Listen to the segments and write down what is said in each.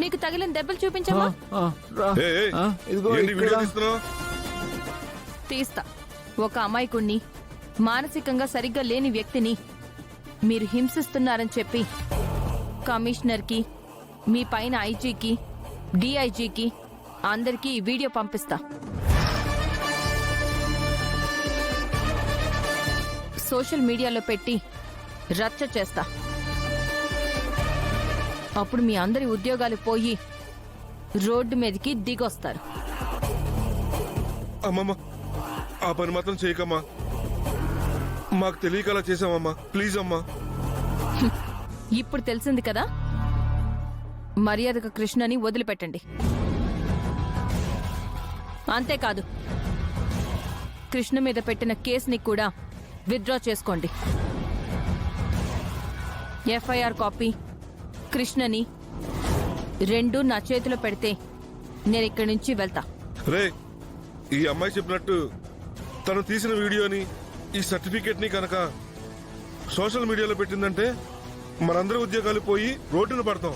నీకు తగిలిన దెబ్బలు చూపించమ్మా. తీస్తా. ఒక అమాయకుణ్ణి, మానసికంగా సరిగ్గా లేని వ్యక్తిని మీరు హింసిస్తున్నారని చెప్పి కమిషనర్కి, మీ పైన ఐజీకి, డిఐజీకి అందరికీ ఈ వీడియో పంపిస్తా. సోషల్ మీడియాలో పెట్టి రచ్చ చేస్తా. అప్పుడు మీ అందరి ఉద్యోగాలు పోయి రోడ్డు మీదకి దిగొస్తారు. అమ్మమ్మ, ఆ పని మాత్రం చేయకమ్మా. మాకు తెలియక అలా చేసామమ్మా. ప్లీజ్ అమ్మా. ఇప్పుడు తెలిసింది కదా, మర్యాదగా కృష్ణని వదిలిపెట్టండి. అంతేకాదు, కృష్ణ మీద పెట్టిన కేసుని కూడా విత్డ్రా చేసుకోండి. ఎఫ్ఐఆర్ కాపీ, కృష్ణని రెండు నా చేతిలో పెడితే నేను ఇక్కడి నుంచి వెళ్తా. రే, ఈ అమ్మాయి చెప్పినట్టు తను తీసిన వీడియోని, ఈ సర్టిఫికేట్ ని కనుక సోషల్ మీడియాలో పెట్టిందంటే మనందరి ఉద్యోగాలు పోయి రోడ్డున పడతాం.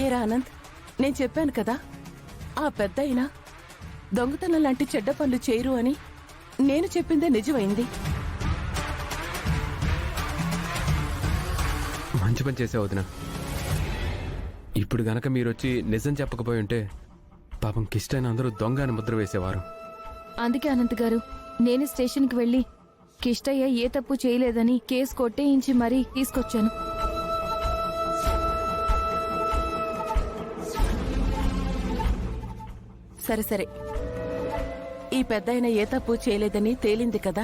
ఏరా ఆనంద్, నేను చెప్పాను కదా ఆ పెద్దయినా దొంగతనం లాంటి చెడ్డ పనులు చేయరు అని. నేను చెప్పిందే నిజమైంది. మంచి పని చేసావు వదినా. ఇప్పుడు గనక మీరొచ్చి నిజం చెప్పకపోయి ఉంటే పాపం కిష్టైన అందరూ దొంగ అని ముద్ర వేసేవారు. అందుకే అనంత్ గారు, నేను స్టేషన్కి వెళ్లి కిష్టయ్య ఏ తప్పు చేయలేదని కేసు కొట్టేయించి మరీ తీసుకొచ్చాను. సరే సరే, ఈ పెద్దయిన ఏ తప్పు చేయలేదని తేలింది కదా.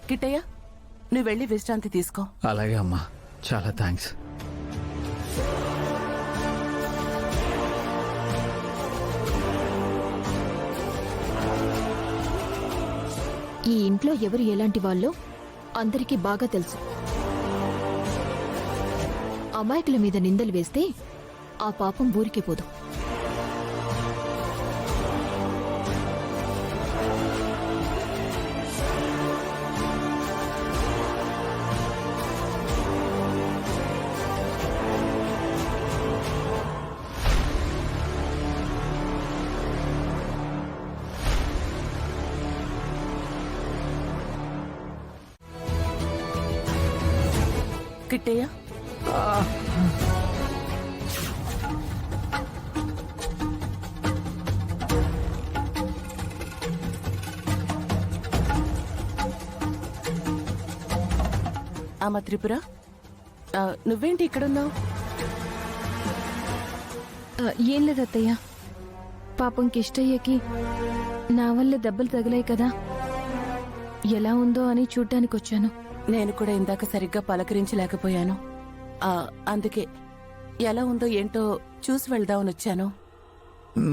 కిట్టయ్య, నువ్వు వెళ్ళి విశ్రాంతి తీసుకో. అలాగే అమ్మా, చాలా థ్యాంక్స్. ఈ ఇంట్లో ఎవరు ఎలాంటి వాళ్ళో అందరికీ బాగా తెలుసు. అమాయకుల మీద నిందలు వేస్తే ఆ పాపం ఊరికే పోదు. కిట్టయ్య, అమ్మ త్రిపుర, నువ్వేంటి ఇక్కడున్నావు? ఏం లేదు అత్తయ్య, పాపం కిష్టయ్యకి నా వల్ల దెబ్బలు తగిలాయి కదా, ఎలా ఉందో అని చూడ్డానికి వచ్చాను. నేను కూడా ఇందాక సరిగ్గా పలకరించలేకపోయాను. అందుకే ఎలా ఉందో ఏంటో చూసి వెళ్దామని వచ్చాను.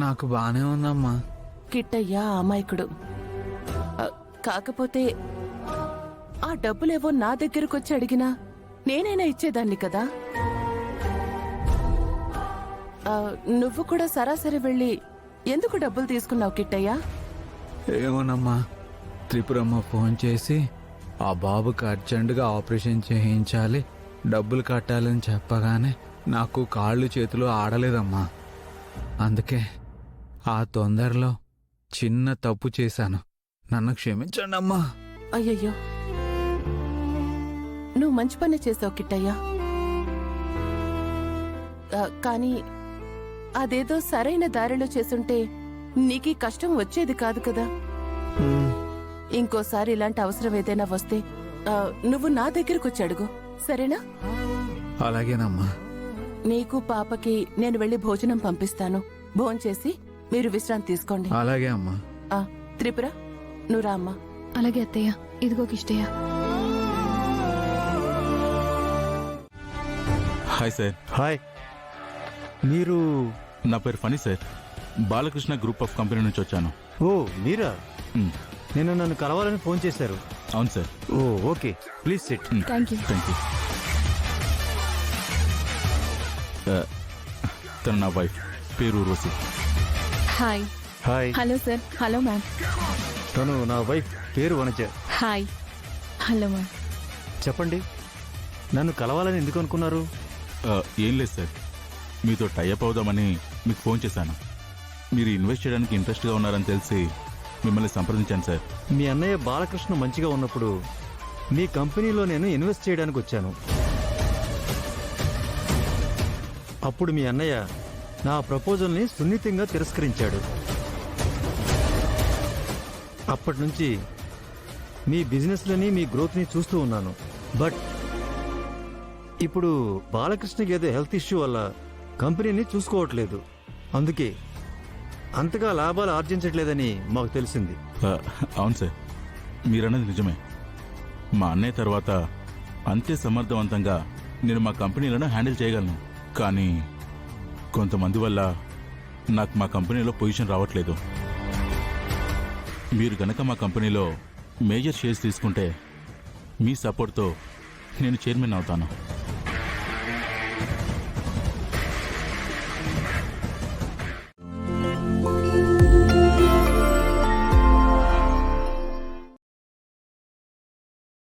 నాకు బానే ఉందమ్మా. కిట్టయ్య అమాయకుడు. కాకపోతే ఆ డబ్బులేవో నా దగ్గరకొచ్చి అడిగినా నేనైనా ఇచ్చేదాన్ని కదా. నువ్వు కూడా సరాసరి వెళ్ళి ఎందుకు డబ్బులు తీసుకున్నావు కిట్టయ్య? ఏమోనమ్మా, త్రిపురమ్మ ఫోన్ చేసి ఆ బాబుకి అర్జెంటుగా ఆపరేషన్ చేయించాలి, డబ్బులు కట్టాలని చెప్పగానే నాకు కాళ్ళు చేతులు ఆడలేదమ్మా. అందుకే ఆ తొందరలో చిన్న తప్పు చేశాను, నన్ను క్షమించండి అమ్మా. అయ్యయ్యో, నువ్వు మంచి పని చేసావు కిట్టయ్య. కానీ అదేదో సరైన దారిలో చేసుంటే నీకీ కష్టం వచ్చేది కాదు కదా. ఇంకోసారి ఇలాంటి అవసరం ఏదైనా వస్తే నువ్వు నా దగ్గరకు వచ్చి అడుగు, సరేనా? అలాగేనమ్మా. నీకు పాపకి నేను వెళ్లి భోజనం పంపిస్తాను. భోంచేసి మీరు విశ్రాంతి తీసుకోండి. అలాగే అమ్మా. త్రిపుర, నువ్వు రా అమ్మా. అలాగే అత్తయ్య. ఇదిగో కిష్టయ్య. Hi sir. హాయ్. మీరు? నా పేరు Phani sir, Balakrishna group of company నుంచి వచ్చాను. ఓ మీరా? నేను నన్ను కలవాలని ఫోన్ చేశారు. అవును sir. Oh okay, please SIT. Thank you. తను నా వైఫ్ పేరు Urvashi. Hi. Hi, hello sir. Hello ma'am. తను నా వైఫ్, పేరు వనజ. హాయ్. Hello ma'am. చెప్పండి, నన్ను కలవాలని ఎందుకు అనుకున్నారు? ఏం లేదు సార్, మీతో టైఅప్ అవుదామని మీకు ఫోన్ చేశాను. మీరు ఇన్వెస్ట్ చేయడానికి ఇంట్రెస్ట్గా ఉన్నారని తెలిసి మిమ్మల్ని సంప్రదించాను సార్. మీ అన్నయ్య బాలకృష్ణ మంచిగా ఉన్నప్పుడు మీ కంపెనీలో నేను ఇన్వెస్ట్ చేయడానికి వచ్చాను. అప్పుడు మీ అన్నయ్య నా ప్రపోజల్ని సున్నితంగా తిరస్కరించాడు. అప్పటి నుంచి మీ బిజినెస్లని, మీ గ్రోత్ని చూస్తూ ఉన్నాను. బట్ ఇప్పుడు బాలకృష్ణకి ఏదో హెల్త్ ఇష్యూ వల్ల కంపెనీని చూసుకోవట్లేదు. అందుకే అంతగా లాభాలు ఆర్జించట్లేదని మాకు తెలిసింది. అవును సార్, మీరన్నది నిజమే. మా అన్నయ్య తర్వాత అంతే సమర్థవంతంగా నేను మా కంపెనీలను హ్యాండిల్ చేయగలను. కానీ కొంతమంది వల్ల నాకు మా కంపెనీలో పొజిషన్ రావట్లేదు. మీరు గనక మా కంపెనీలో మేజర్ షేర్స్ తీసుకుంటే మీ సపోర్ట్తో నేను చైర్మన్ అవుతాను.